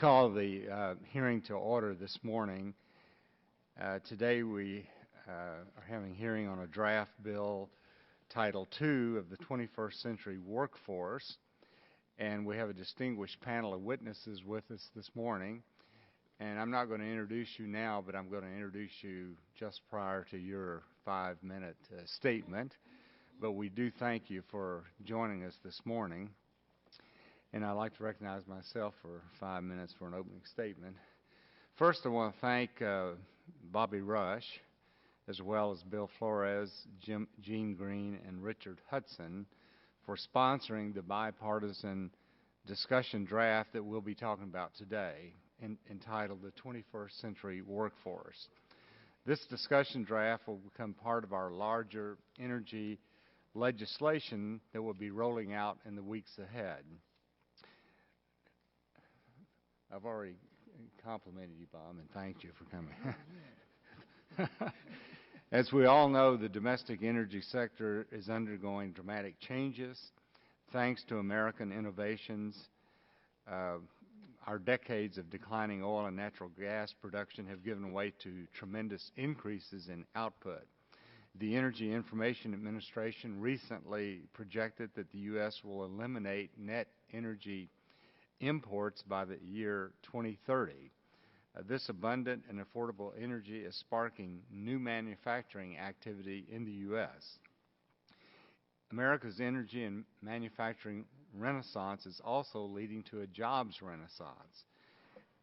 call the hearing to order this morning. Today we are having a hearing on a draft bill, Title II of the 21st Century Workforce, and we have a distinguished panel of witnesses with us this morning. And I'm not going to introduce you now, but I'm going to introduce you just prior to your 5-minute statement. But we do thank you for joining us this morning. And I'd like to recognize myself for 5 minutes for an opening statement. First, I want to thank Bobby Rush, as well as Bill Flores, Gene Green, and Richard Hudson for sponsoring the bipartisan discussion draft that we'll be talking about today, entitled The 21st Century Workforce. This discussion draft will become part of our larger energy legislation that will be rolling out in the weeks ahead. I've already complimented you, Bob, and thanked you for coming. As we all know, the domestic energy sector is undergoing dramatic changes. Thanks to American innovations, our decades of declining oil and natural gas production have given way to tremendous increases in output. The Energy Information Administration recently projected that the U.S. will eliminate net energy imports by the year 2030. This abundant and affordable energy is sparking new manufacturing activity in the U.S. America's energy and manufacturing renaissance is also leading to a jobs renaissance.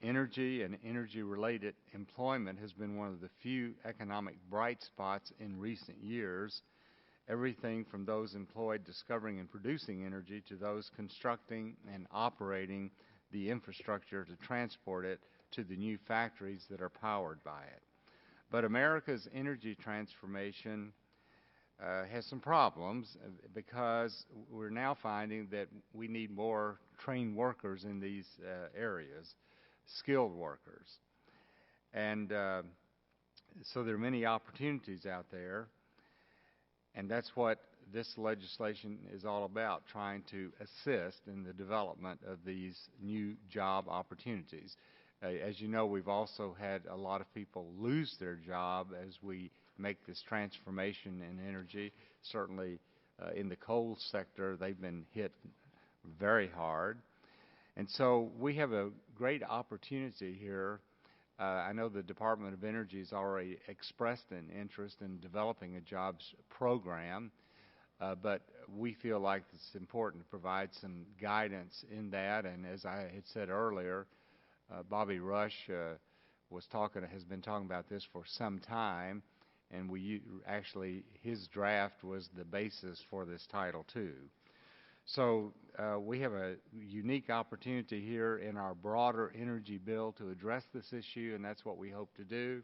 Energy and energy-related employment has been one of the few economic bright spots in recent years. Everything from those employed discovering and producing energy to those constructing and operating the infrastructure to transport it to the new factories that are powered by it. But America's energy transformation has some problems because we're now finding that we need more trained workers in these areas, skilled workers. And so there are many opportunities out there. And that's what this legislation is all about, trying to assist in the development of these new job opportunities. As you know, we've also had a lot of people lose their job as we make this transformation in energy. Certainly in the coal sector, they've been hit very hard. And so we have a great opportunity here. I know the Department of Energy has already expressed an interest in developing a jobs program, but we feel like it's important to provide some guidance in that. And as I had said earlier, Bobby Rush has been talking about this for some time, and actually his draft was the basis for this Title II. So we have a unique opportunity here in our broader energy bill to address this issue, and that's what we hope to do.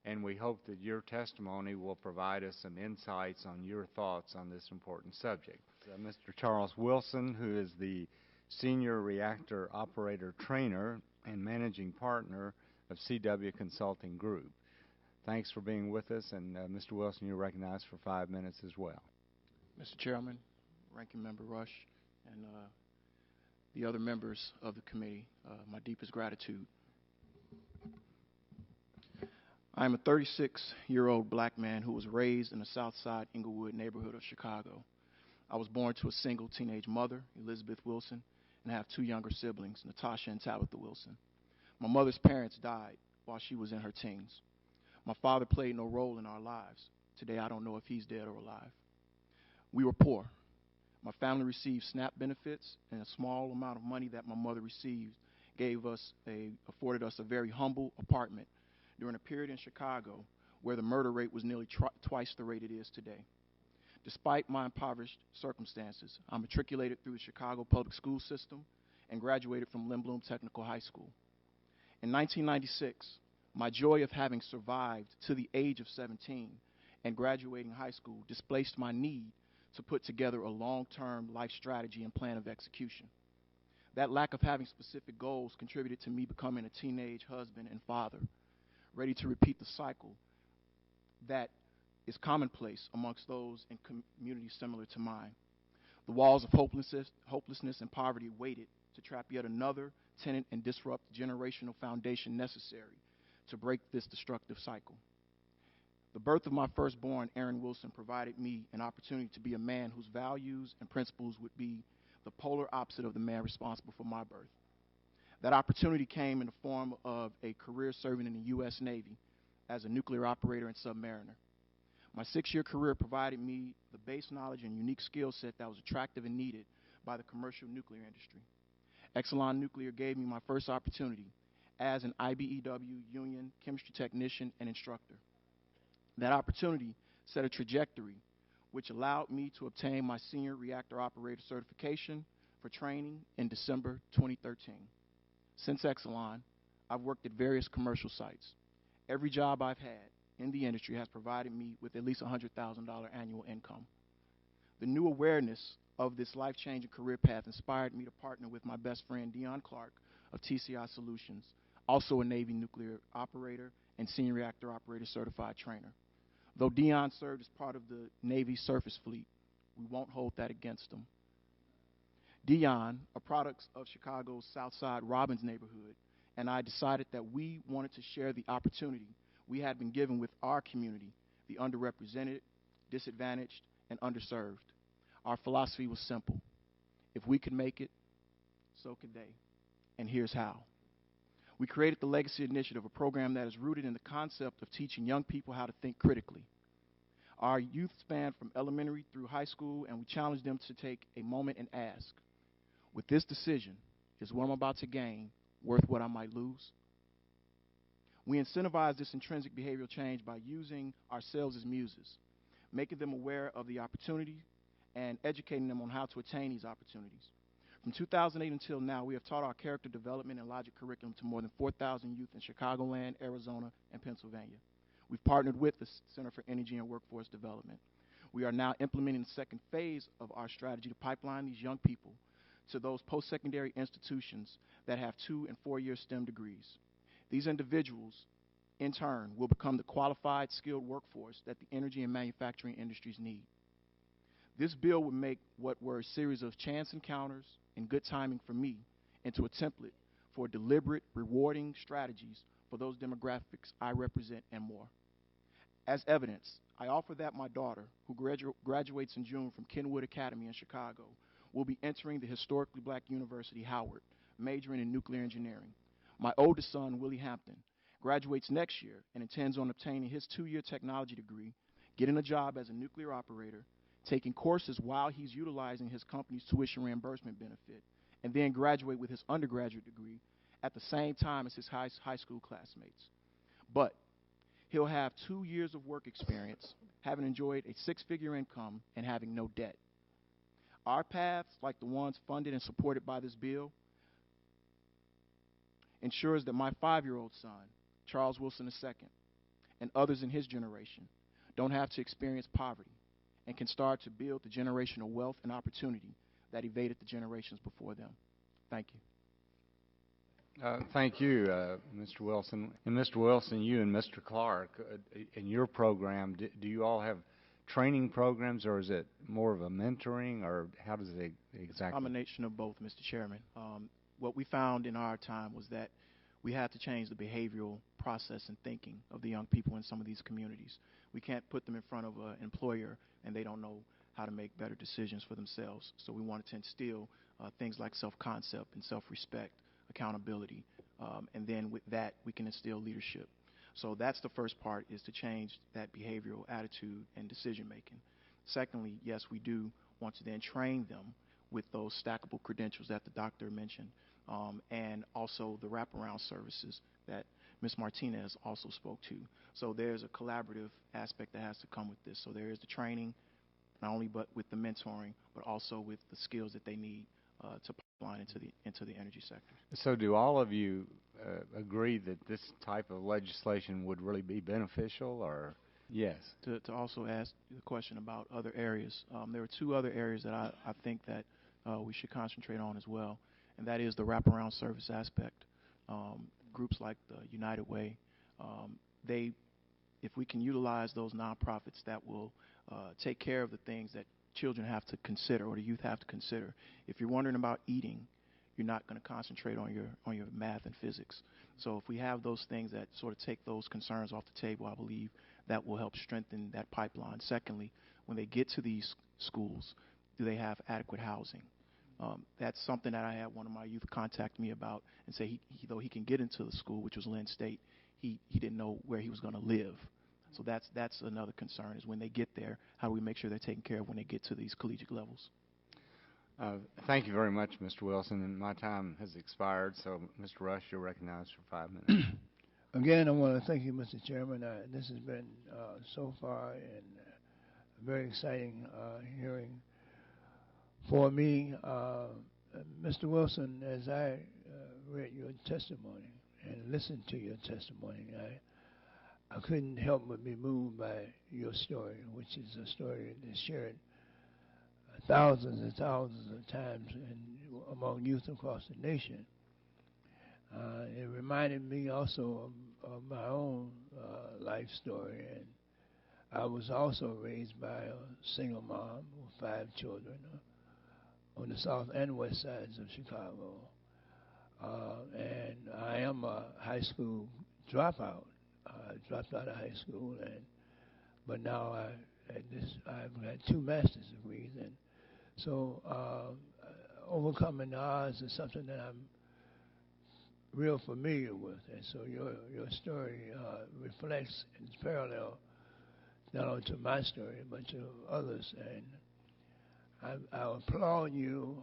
And we hope that your testimony will provide us some insights on your thoughts on this important subject. Mr. Charles Wilson, who is the Senior Reactor Operator Trainer and Managing Partner of CW Consulting Group. Thanks for being with us, and Mr. Wilson, you're recognized for 5 minutes as well. Mr. Chairman, Ranking Member Rush, and the other members of the committee, my deepest gratitude. I am a 36-year-old black man who was raised in the South Side Inglewood neighborhood of Chicago. I was born to a single teenage mother, Elizabeth Wilson, and I have 2 younger siblings, Natasha and Tabitha Wilson. My mother's parents died while she was in her teens. My father played no role in our lives. Today, I don't know if he's dead or alive. We were poor. My family received SNAP benefits, and a small amount of money that my mother received afforded us a very humble apartment during a period in Chicago where the murder rate was nearly twice the rate it is today. Despite my impoverished circumstances, I matriculated through the Chicago public school system and graduated from Lindblom Technical High School. In 1996, my joy of having survived to the age of 17 and graduating high school displaced my need to put together a long-term life strategy and plan of execution. That lack of having specific goals contributed to me becoming a teenage husband and father, ready to repeat the cycle that is commonplace amongst those in communities similar to mine. The walls of hopelessness and poverty waited to trap yet another tenant and disrupt the generational foundation necessary to break this destructive cycle. The birth of my firstborn, Aaron Wilson, provided me an opportunity to be a man whose values and principles would be the polar opposite of the man responsible for my birth. That opportunity came in the form of a career serving in the U.S. Navy as a nuclear operator and submariner. My 6-year career provided me the base knowledge and unique skill set that was attractive and needed by the commercial nuclear industry. Exelon Nuclear gave me my first opportunity as an IBEW union chemistry technician and instructor. That opportunity set a trajectory which allowed me to obtain my senior reactor operator certification for training in December 2013. Since Exelon, I've worked at various commercial sites. Every job I've had in the industry has provided me with at least $100,000 annual income. The new awareness of this life-changing career path inspired me to partner with my best friend, Dion Clark of TCI Solutions, also a Navy nuclear operator and senior reactor operator certified trainer. Though Dion served as part of the Navy surface fleet, we won't hold that against him. Dion, a product of Chicago's Southside Robbins neighborhood, and I decided that we wanted to share the opportunity we had been given with our community, the underrepresented, disadvantaged, and underserved. Our philosophy was simple. If we could make it, so could they. And here's how. We created the Legacy Initiative, a program that is rooted in the concept of teaching young people how to think critically. Our youth span from elementary through high school, and we challenge them to take a moment and ask, with this decision, is what I'm about to gain worth what I might lose? We incentivize this intrinsic behavioral change by using ourselves as muses, making them aware of the opportunity and educating them on how to attain these opportunities. From 2008 until now, we have taught our character development and logic curriculum to more than 4,000 youth in Chicagoland, Arizona, and Pennsylvania. We've partnered with the Center for Energy and Workforce Development. We are now implementing the second phase of our strategy to pipeline these young people to those post-secondary institutions that have 2- and 4-year STEM degrees. These individuals, in turn, will become the qualified, skilled workforce that the energy and manufacturing industries need. This bill would make what were a series of chance encounters and good timing for me into a template for deliberate, rewarding strategies for those demographics I represent and more. As evidence, I offer that my daughter, who graduates in June from Kenwood Academy in Chicago, will be entering the historically black university, Howard, majoring in nuclear engineering. My oldest son, Willie Hampton, graduates next year and intends on obtaining his 2-year technology degree, getting a job as a nuclear operator, taking courses while he's utilizing his company's tuition reimbursement benefit, and then graduate with his undergraduate degree at the same time as his high school classmates. But he'll have 2 years of work experience, having enjoyed a 6-figure income and having no debt. Our paths, like the ones funded and supported by this bill, ensures that my 5-year-old son, Charles Wilson II, and others in his generation don't have to experience poverty and can start to build the generational wealth and opportunity that evaded the generations before them. Thank you. Thank you, Mr. Wilson. And Mr. Wilson, you and Mr. Clark, in your program, do you all have training programs, or is it more of a mentoring, or how does it exactly? A combination of both, Mr. Chairman. What we found in our time was that we had to change the behavioral process and thinking of the young people in some of these communities. We can't put them in front of an employer and they don't know how to make better decisions for themselves. So we wanted to instill things like self-concept and self-respect, accountability, and then with that we can instill leadership. So that's the first part, is to change that behavioral attitude and decision making. Secondly, yes, we do want to then train them with those stackable credentials that the doctor mentioned, and also the wraparound services that Ms. Martinez also spoke to. So there's a collaborative aspect that has to come with this. So there is the training, not only but with the mentoring, but also with the skills that they need to pipeline into the energy sector. So do all of you agree that this type of legislation would really be beneficial, or? Yes. To also ask the question about other areas, there are 2 other areas that I think that we should concentrate on as well, and that is the wraparound service aspect. Groups like the United Way, if we can utilize those nonprofits that will take care of the things that children have to consider or the youth have to consider. If you're wondering about eating, you're not going to concentrate on your math and physics. So if we have those things that sort of take those concerns off the table, I believe that will help strengthen that pipeline. Secondly, when they get to these schools, do they have adequate housing? That's something that I had one of my youth contact me about and say though he can get into the school, which was Lynn State, he didn't know where he was going to live. So that's another concern is when they get there, how do we make sure they're taken care of when they get to these collegiate levels? Thank you very much, Mr. Wilson. And my time has expired, so Mr. Rush, you're recognized for 5 minutes. Again, I want to thank you, Mr. Chairman. This has been so far a very exciting hearing for me. Mr. Wilson, as I read your testimony and listened to your testimony, I couldn't help but be moved by your story, which is a story that's shared thousands and thousands of times among youth across the nation. It reminded me also of my own life story, and I was also raised by a single mom with 5 children on the south and west sides of Chicago. And I am a high school dropout. I dropped out of high school, but now I've got 2 master's degrees, and so overcoming the odds is something that I'm real familiar with. And so your story reflects and is parallel not only to my story but to others. And I applaud you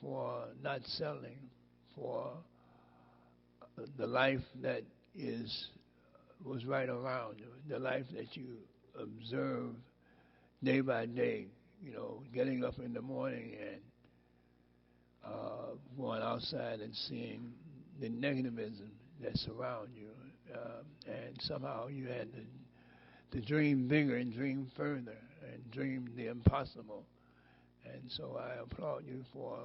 for not settling for the life that was right around you, the life that you observed day by day, getting up in the morning and going outside and seeing the negativism that surround you. And somehow you had to dream bigger and dream further and dream the impossible. And so I applaud you for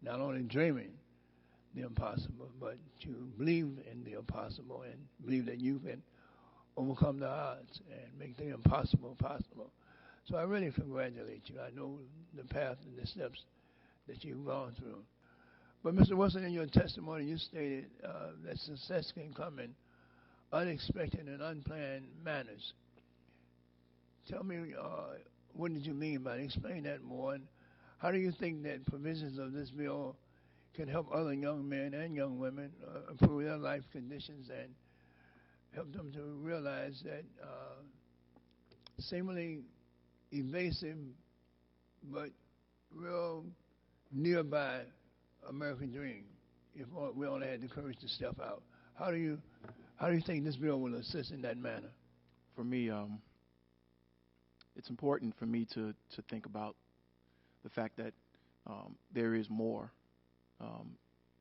not only dreaming the impossible, but to believe in the impossible and believe that you can overcome the odds and make the impossible possible. So I really congratulate you. I know the path and the steps that you've gone through. But Mr. Wilson, in your testimony, you stated that success can come in unexpected and unplanned manners. Tell me, what did you mean by it? Explain that more. And how do you think that provisions of this bill can help other young men and young women improve their life conditions and help them to realize that seemingly evasive but real nearby American dream, if we only had the courage to step out? How do you think this bill will assist in that manner? For me, it's important for me to think about the fact that there is more.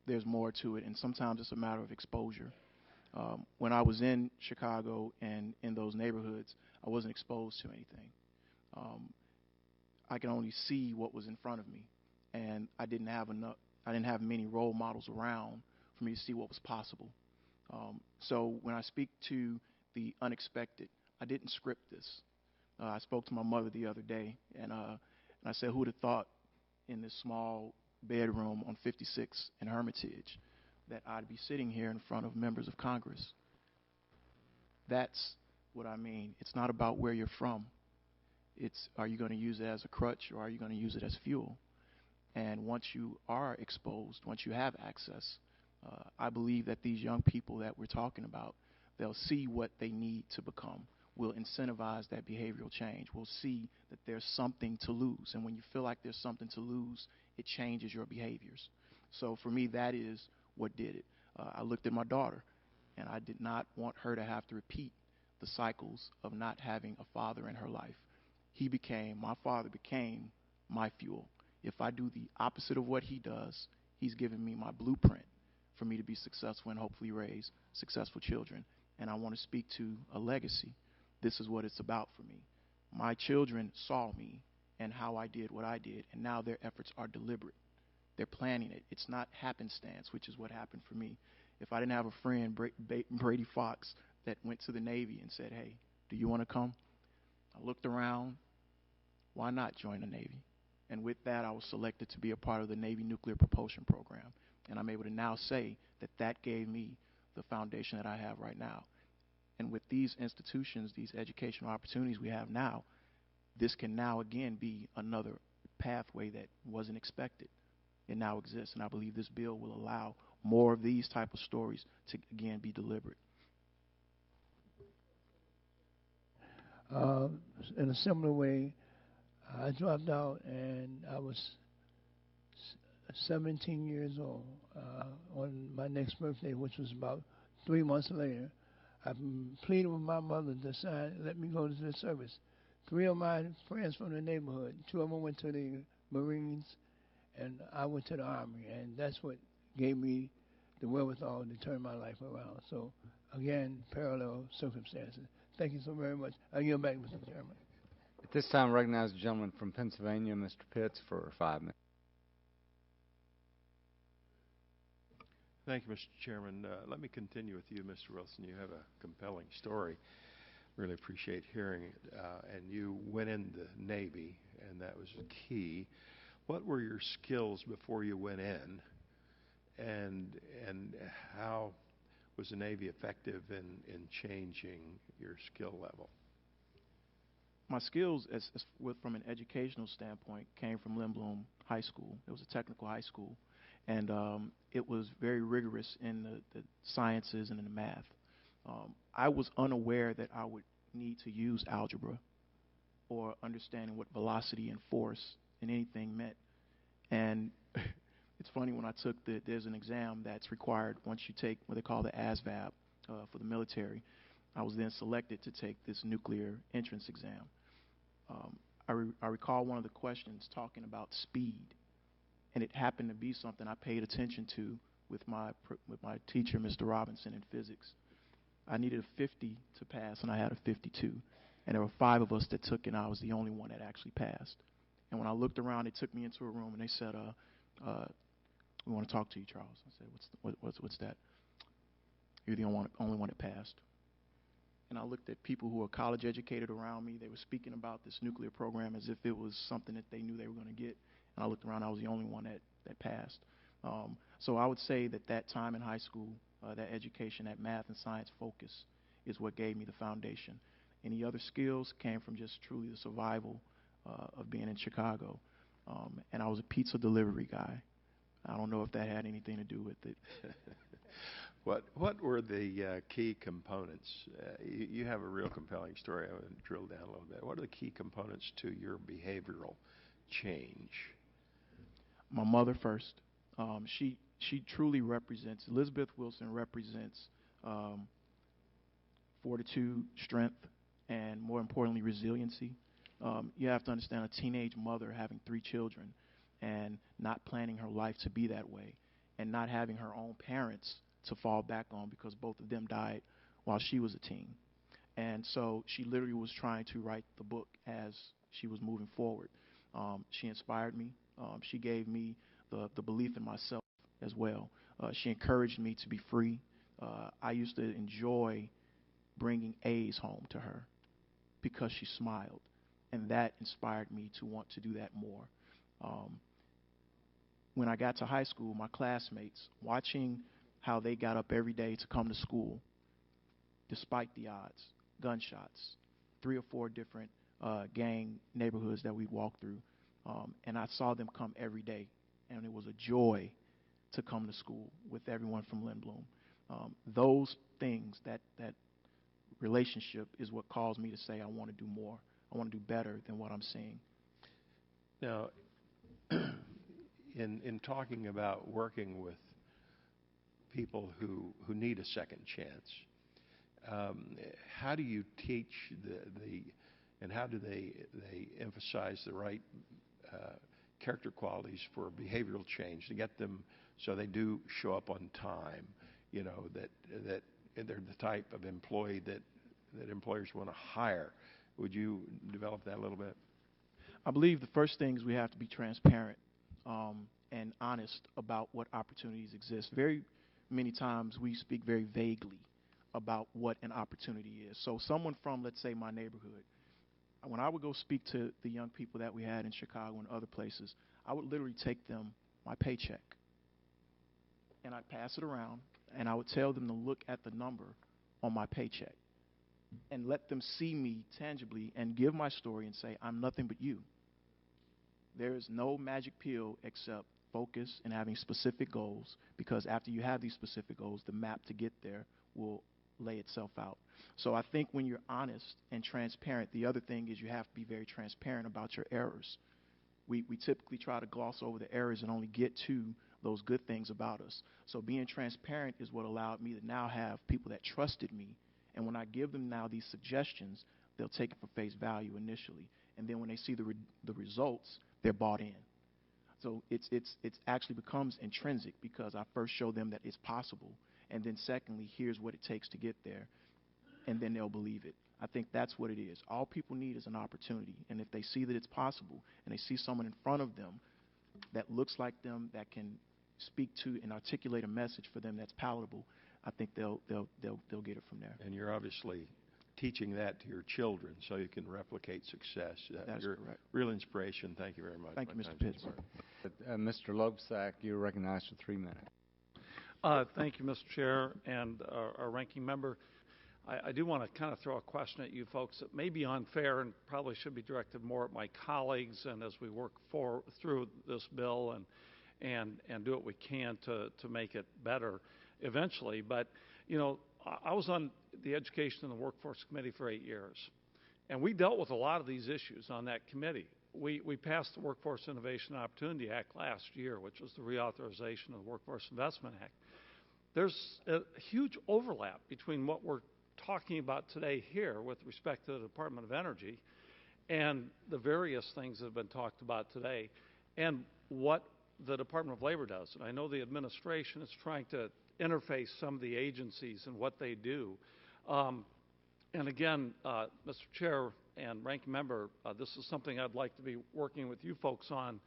There's more to it, and sometimes it's a matter of exposure. When I was in Chicago and in those neighborhoods, I wasn't exposed to anything. I could only see what was in front of me, and I didn't have many role models around for me to see what was possible. So when I speak to the unexpected, I didn't script this. I spoke to my mother the other day, and I said, who would have thought in this small bedroom on 56 in Hermitage that I'd be sitting here in front of members of Congress? That's what I mean. It's not about where you're from. It's, are you going to use it as a crutch, or are you going to use it as fuel? And once you are exposed, once you have access, I believe that these young people that we're talking about, they'll see what they need to become. We'll incentivize that behavioral change. We'll see that there's something to lose. And when you feel like there's something to lose, it changes your behaviors. So for me, that is what did it. I looked at my daughter, and I did not want her to have to repeat the cycles of not having a father in her life. My father became my fuel. If I do the opposite of what he does, he's given me my blueprint for me to be successful and hopefully raise successful children. And I want to speak to a legacy. This is what it's about for me. My children saw me and how I did what I did, and now their efforts are deliberate. They're planning it. It's not happenstance, which is what happened for me. If I didn't have a friend, Brady Fox, that went to the Navy and said, hey, do you want to come? I looked around. Why not join the Navy? And with that, I was selected to be a part of the Navy Nuclear Propulsion Program. And I'm able to now say that that gave me the foundation that I have right now. And with these institutions, these educational opportunities we have now, this can now again be another pathway that wasn't expected. It now exists, and I believe this bill will allow more of these type of stories to again be deliberate. In a similar way, I dropped out and I was 17 years old. On my next birthday, which was about 3 months later, I pleaded with my mother to let me go to the service. 3 of my friends from the neighborhood, 2 of them went to the Marines, and I went to the Army, and that's what gave me the wherewithal to turn my life around. So, again, parallel circumstances. Thank you so very much. I yield back, Mr. Chairman. At this time, I recognize the gentleman from Pennsylvania, Mr. Pitts, for 5 minutes. Thank you, Mr. Chairman. Let me continue with you, Mr. Wilson. You have a compelling story. Really appreciate hearing it. And you went in the Navy, and that was key. What were your skills before you went in, and how was the Navy effective in changing your skill level? My skills, from an educational standpoint, came from Lindblom High School. It was a technical high school, and it was very rigorous in the sciences and in the math. I was unaware that I would need to use algebra or understanding what velocity and force and anything meant. And it's funny, when I took there's an exam that's required once you take what they call the ASVAB for the military. I was then selected to take this nuclear entrance exam. I recall one of the questions talking about speed, and it happened to be something I paid attention to with my teacher, Mr. Robinson, in physics. I needed a 50 to pass, and I had a 52. And there were 5 of us that took it, and I was the only one that actually passed. And when I looked around, they took me into a room, and they said, we want to talk to you, Charles. I said, what's that? You're the only one that passed. And I looked at people who were college educated around me. They were speaking about this nuclear program as if it was something that they knew they were going to get. And I looked around, I was the only one that passed. So I would say that time in high school, that education, that math and science focus is what gave me the foundation. Any other skills came from just truly the survival of being in Chicago. And I was a pizza delivery guy. I don't know if that had anything to do with it. What were the key components? You have a real compelling story. I want to drill down a little bit. What are the key components to your behavioral change? My mother first. She truly represents, Elizabeth Wilson represents fortitude, strength, and more importantly, resiliency. You have to understand, a teenage mother having 3 children and not planning her life to be that way, and not having her own parents to fall back on because both of them died while she was a teen. And so she literally was trying to write the book as she was moving forward. She inspired me. She gave me the belief in myself as well. She encouraged me to be free. I used to enjoy bringing A's home to her because she smiled, and that inspired me to want to do that more. When I got to high school, my classmates, watching how they got up every day to come to school, despite the odds, gunshots, 3 or 4 different gang neighborhoods that we walked through, and I saw them come every day, and it was a joy to come to school with everyone from Lindblom. Those things, that relationship is what caused me to say I want to do more. I want to do better than what I'm seeing. Now, in talking about working with people who need a second chance, how do you teach and how do they emphasize the right character qualities for behavioral change to get them so they do show up on time, that they're the type of employee that employers want to hire? Would you develop that a little bit? I believe the first thing is we have to be transparent and honest about what opportunities exist. Very many times we speak very vaguely about what an opportunity is. So someone from, let's say, my neighborhood, when I would go speak to the young people that we had in Chicago and other places, I would literally take them my paycheck. and I'd pass it around, and I would tell them to look at the number on my paycheck and let them see me tangibly and give my story and say, I'm nothing but you. There is no magic pill except focus and having specific goals, because after you have these specific goals, the map to get there will lay itself out. So I think when you're honest and transparent, the other thing is you have to be very transparent about your errors. We typically try to gloss over the errors and only get to those good things about us. So being transparent is what allowed me to now have people that trusted me. And when I give them now these suggestions, they'll take it for face value initially. And then when they see the results, they're bought in. So it's actually becomes intrinsic, because I first show them that it's possible. And then secondly, here's what it takes to get there. And then they'll believe it. I think that's what it is. All people need is an opportunity. And if they see that it's possible and they see someone in front of them that looks like them, that can speak to and articulate a message for them that's palatable, I think they'll get it from there. And you're obviously teaching that to your children so you can replicate success. That is you're correct. Real inspiration. Thank you very much. Thank you, My Mr. time's Pittsburgh. expired. Mr. Loebsack, you're recognized for 3 minutes. Thank you, Mr. Chair, and our ranking member. I do want to kind of throw a question at you folks that may be unfair and probably should be directed more at my colleagues, and as we work through this bill and do what we can to make it better eventually. But, you know, I was on the Education and the Workforce Committee for 8 years, and we dealt with a lot of these issues on that committee. We passed the Workforce Innovation and Opportunity Act last year, which was the reauthorization of the Workforce Investment Act. There's a huge overlap between what we're talking about today here with respect to the Department of Energy and the various things that have been talked about today and what the Department of Labor does. And I know the administration is trying to interface some of the agencies and what they do. And again, Mr. Chair and Ranking Member, this is something I'd like to be working with you folks on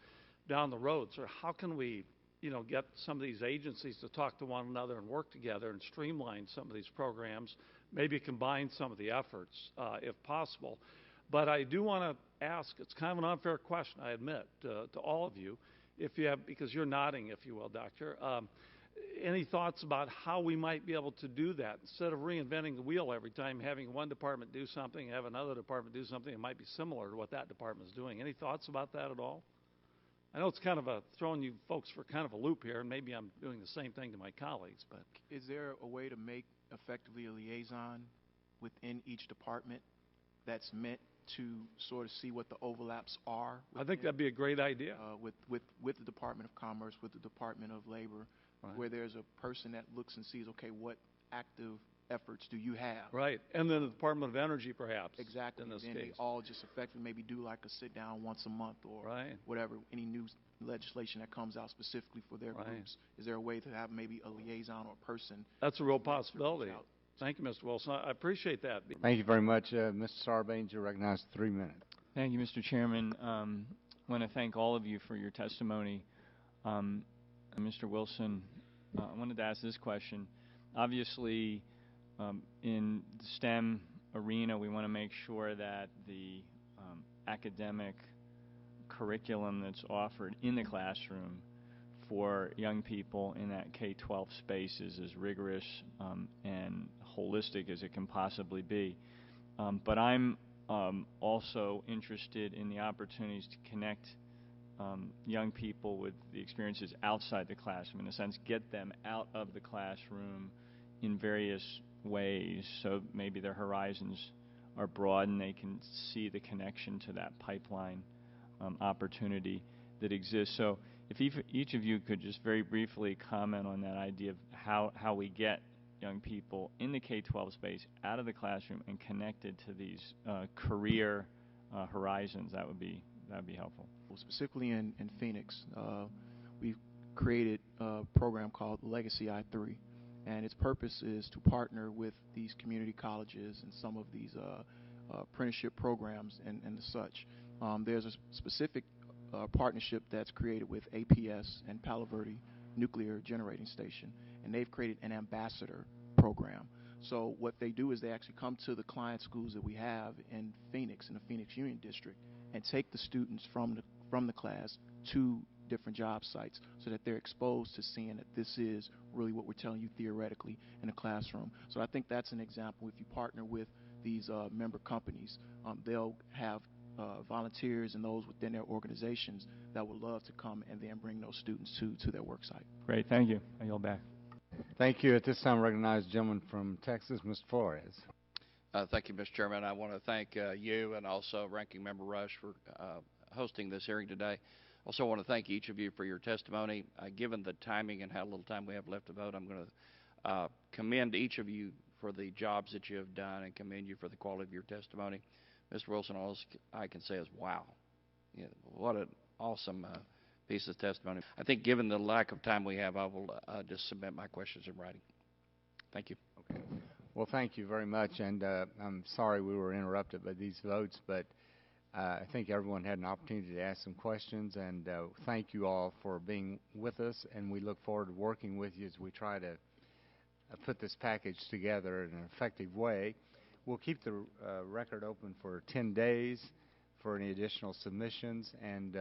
down the road. So how can we, you know, get some of these agencies to talk to one another and work together and streamline some of these programs, maybe combine some of the efforts if possible. But I do want to ask, it's kind of an unfair question, I admit, to all of you, if you have, because you're nodding, if you will, Doctor. Any thoughts about how we might be able to do that instead of reinventing the wheel every time, having one department do something, have another department do something that might be similar to what that department is doing? Any thoughts about that at all? I know it's kind of throwing you folks for kind of a loop here, and maybe I'm doing the same thing to my colleagues. But Is there a way to make effectively a liaison within each department that's meant to sort of see what the overlaps are? I think that'd be a great idea. With the Department of Commerce, with the Department of Labor, Right. where there's a person that looks and sees, okay, what active efforts do you have? Right, and then the Department of Energy, perhaps. Exactly. In this then case. they all just effectively maybe do like a sit down once a month or Right. whatever, any new legislation that comes out specifically for their Right. groups. Is there a way to have maybe a liaison or person? That's a real to reach possibility. out? Thank you, Mr. Wilson. I appreciate that. Thank you very much. Mr. Sarbanes, you're recognized for 3 minutes. Thank you, Mr. Chairman. I want to thank all of you for your testimony. Mr. Wilson, I wanted to ask this question. Obviously, in the STEM arena, we want to make sure that the academic curriculum that's offered in the classroom for young people in that K-12 space is as rigorous and holistic as it can possibly be. But I'm also interested in the opportunities to connect young people with the experiences outside the classroom, in a sense, get them out of the classroom in various ways, so maybe their horizons are broad and they can see the connection to that pipeline opportunity that exists. So if each of you could just very briefly comment on that idea of how we get young people in the K-12 space out of the classroom and connected to these career horizons, that would be helpful. Specifically in Phoenix, we've created a program called Legacy I3, and its purpose is to partner with these community colleges and some of these apprenticeship programs and the such. There's a specific partnership that's created with APS and Palo Verde Nuclear Generating Station, and they've created an ambassador program. So what they do is they actually come to the client schools that we have in Phoenix, in the Phoenix Union District, and take the students from the class to different job sites so that they're exposed to seeing that this is really what we're telling you theoretically in the classroom. So I think that's an example. If you partner with these member companies, they'll have volunteers and those within their organizations that would love to come and then bring those students to their work site. Great, thank you. I yield back. Thank you. At this time, I recognize the gentleman from Texas, Mr. Flores. Thank you, Mr. Chairman. I want to thank you and also Ranking Member Rush for hosting this hearing today. Also want to thank each of you for your testimony. Given the timing and how little time we have left to vote, I'm going to commend each of you for the jobs that you have done and commend you for the quality of your testimony. Mr. Wilson, all I can say is wow. Yeah, what an awesome piece of testimony. I think given the lack of time we have, I will just submit my questions in writing. Thank you. Okay. Well, thank you very much, and I'm sorry we were interrupted by these votes, but I think everyone had an opportunity to ask some questions, and thank you all for being with us, and we look forward to working with you as we try to put this package together in an effective way. We'll keep the record open for 10 days for any additional submissions, and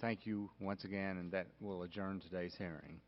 thank you once again, and that will adjourn today's hearing.